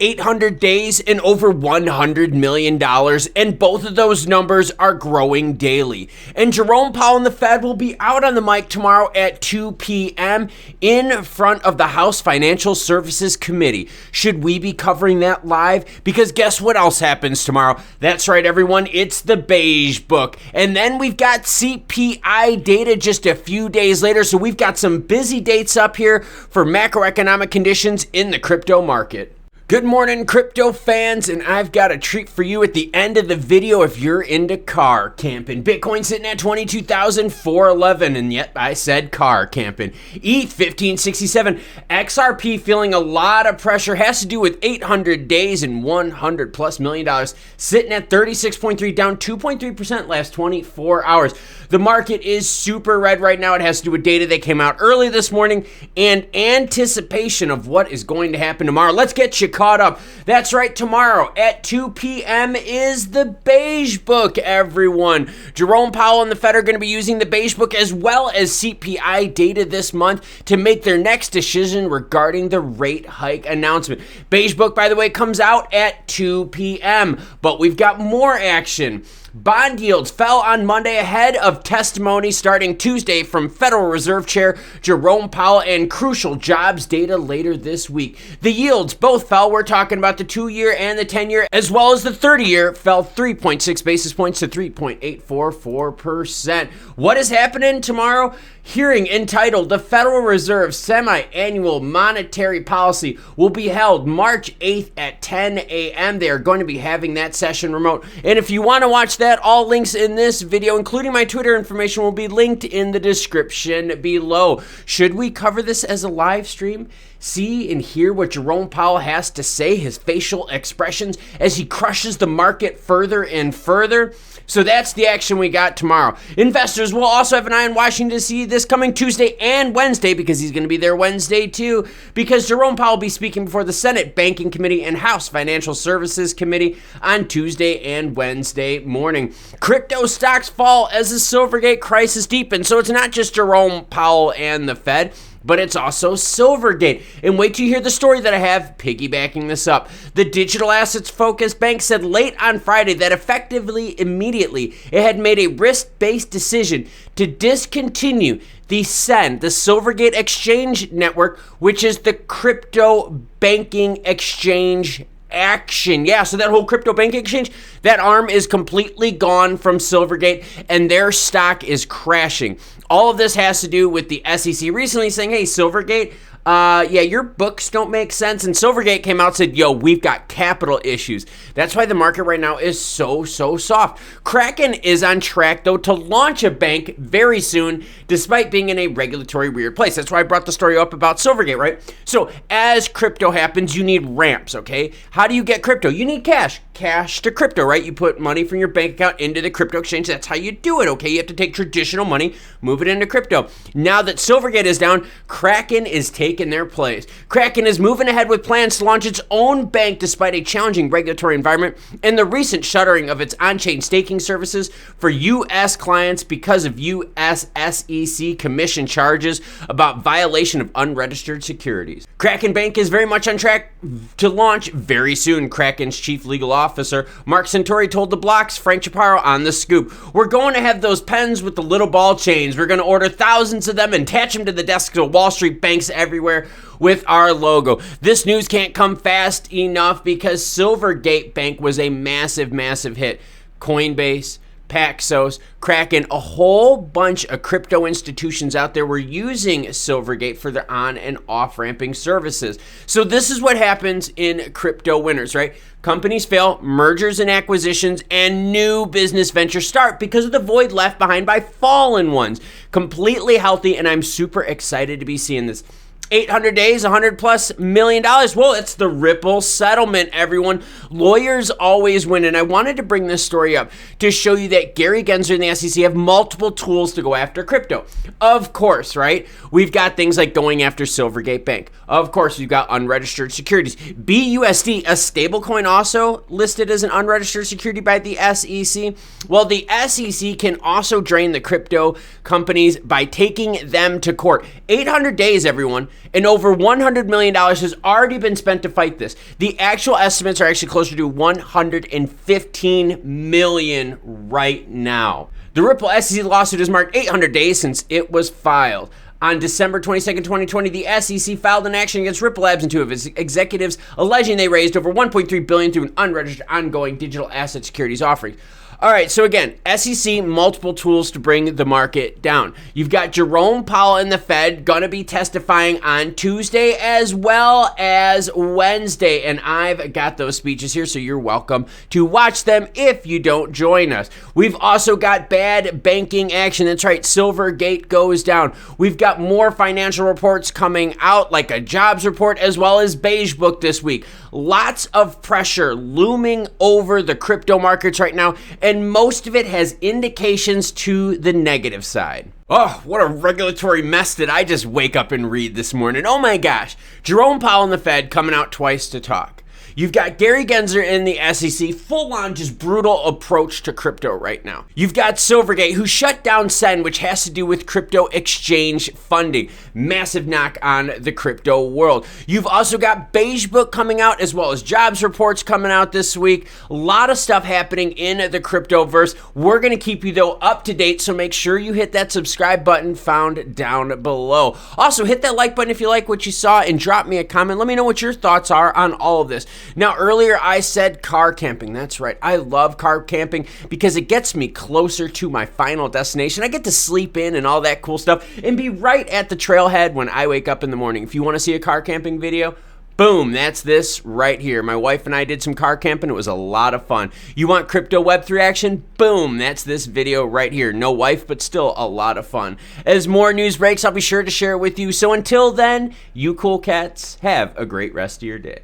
800 days and over $100 million, and both of those numbers are growing daily. And Jerome Powell and the Fed will be out on the mic tomorrow at 2 p.m. in front of the House Financial Services Committee. Should we be covering that live? Because guess what else happens tomorrow? That's right, everyone. It's the beige book. And then we've got CPI data just a few days later. So we've got some busy dates up here for macroeconomic conditions in the crypto market. Good morning, crypto fans, and I've got a treat for you at the end of the video if you're into car camping. Bitcoin sitting at 22,411, and yet I said car camping. ETH 1567, XRP feeling a lot of pressure, has to do with 800 days and $100 plus million, sitting at 36.3, down 2.3% last 24 hours. The market is super red right now. It has to do with data that came out early this morning and anticipation of what is going to happen tomorrow. Let's get you caught up. That's right, tomorrow at 2 p.m. is the beige book, everyone. Jerome Powell and the Fed are going to be using the beige book as well as CPI data this month to make their next decision regarding the rate hike announcement. Beige book, by the way, comes out at 2 p.m., but we've got more action. Bond yields fell on Monday ahead of testimony starting Tuesday from Federal Reserve Chair Jerome Powell and crucial jobs data later this week. The yields both fell. We're talking about the 2-year and the 10-year, as well as the 30-year, fell 3.6 basis points to 3.844%. What is happening tomorrow? Hearing entitled The Federal Reserve Semi-Annual Monetary Policy will be held March 8th at 10 a.m. They are going to be having that session remote. And if you want to watch that, all links in this video, including my Twitter information, will be linked in the description below. Should we cover this as a live stream? See and hear what Jerome Powell has to say, his facial expressions as he crushes the market further and further. So that's the action we got tomorrow. Investors will also have an eye on Washington, D.C. this coming Tuesday and Wednesday, because he's going to be there Wednesday too, because Jerome Powell will be speaking before the Senate Banking Committee and House Financial Services Committee on Tuesday and Wednesday morning. Crypto stocks fall as the Silvergate crisis deepens. So it's not just Jerome Powell and the Fed, but it's also Silvergate. And wait till you hear the story that I have piggybacking this up. The digital assets focused bank said late on Friday that effectively immediately it had made a risk-based decision to discontinue the SEN, the Silvergate Exchange Network, which is the crypto banking exchange action. Yeah, so that whole crypto banking exchange, that arm is completely gone from Silvergate, and their stock is crashing. All of this has to do with the SEC recently saying, hey, Silvergate, your books don't make sense. And Silvergate came out and said, yo, we've got capital issues. That's why the market right now is so soft. Kraken is on track, though, to launch a bank very soon, despite being in a regulatory weird place. That's why I brought the story up about Silvergate, right? So as crypto happens, you need ramps, okay? How do you get crypto? You need cash to crypto, right? You put money from your bank account into the crypto exchange. That's how you do it, okay? You have to take traditional money, move it into crypto. Now that Silvergate is down, Kraken is taking their place. Kraken is moving ahead with plans to launch its own bank despite a challenging regulatory environment and the recent shuttering of its on-chain staking services for U.S. clients because of U.S. SEC commission charges about violation of unregistered securities. Kraken Bank is very much on track to launch very soon. Kraken's chief legal officer, Mark Centauri, told The Block's Frank Chaparro on The Scoop, we're going to have those pens with the little ball chains. We're going to order thousands of them and attach them to the desks of Wall Street banks everywhere with our logo. This news can't come fast enough because Silvergate Bank was a massive hit. Coinbase, Paxos, Kraken, a whole bunch of crypto institutions out there were using Silvergate for their on and off ramping services. So this is what happens in crypto winners, right? Companies fail, mergers and acquisitions, and new business ventures start because of the void left behind by fallen ones. Completely healthy, and I'm super excited to be seeing this. 800 days, $100 plus million. Well, it's the Ripple settlement, everyone. Lawyers always win, and I wanted to bring this story up to show you that Gary Gensler and the SEC have multiple tools to go after crypto. Of course, right? We've got things like going after Silvergate Bank. Of course, we've got unregistered securities. BUSD, a stablecoin also listed as an unregistered security by the SEC. Well, the SEC can also drain the crypto companies by taking them to court. 800 days, everyone. And over $100 million has already been spent to fight this. The actual estimates are actually closer to $115 million right now. The Ripple SEC lawsuit has marked 800 days since it was filed. On December 22nd, 2020, the SEC filed an action against Ripple Labs and two of its executives, alleging they raised over $1.3 billion through an unregistered ongoing digital asset securities offering. All right, so again, SEC, multiple tools to bring the market down. You've got Jerome Powell and the Fed going to be testifying on Tuesday as well as Wednesday, and I've got those speeches here, so you're welcome to watch them if you don't join us. We've also got bad banking action. That's right, Silvergate goes down. We've got more financial reports coming out, like a jobs report as well as beige book this week. Lots of pressure looming over the crypto markets right now, and most of it has indications to the negative side. Oh, what a regulatory mess did I just wake up and read this morning. Oh my gosh. Jerome Powell and the Fed coming out twice to talk. You've got Gary Gensler in the SEC, full-on just brutal approach to crypto right now. You've got Silvergate, who shut down Send, which has to do with crypto exchange funding. Massive knock on the crypto world. You've also got beige book coming out, as well as jobs reports coming out this week. A lot of stuff happening in the cryptoverse. We're going to keep you, though, up to date, so make sure you hit that subscribe button found down below. Also, hit that like button if you like what you saw, and drop me a comment. Let me know what your thoughts are on all of this. Now, earlier I said car camping. That's right. I love car camping because it gets me closer to my final destination. I get to sleep in and all that cool stuff and be right at the trailhead when I wake up in the morning. If you want to see a car camping video, boom, that's this right here. My wife and I did some car camping. It was a lot of fun. You want crypto Web3 action? Boom, that's this video right here. No wife, but still a lot of fun. As more news breaks, I'll be sure to share it with you. So until then, you cool cats, have a great rest of your day.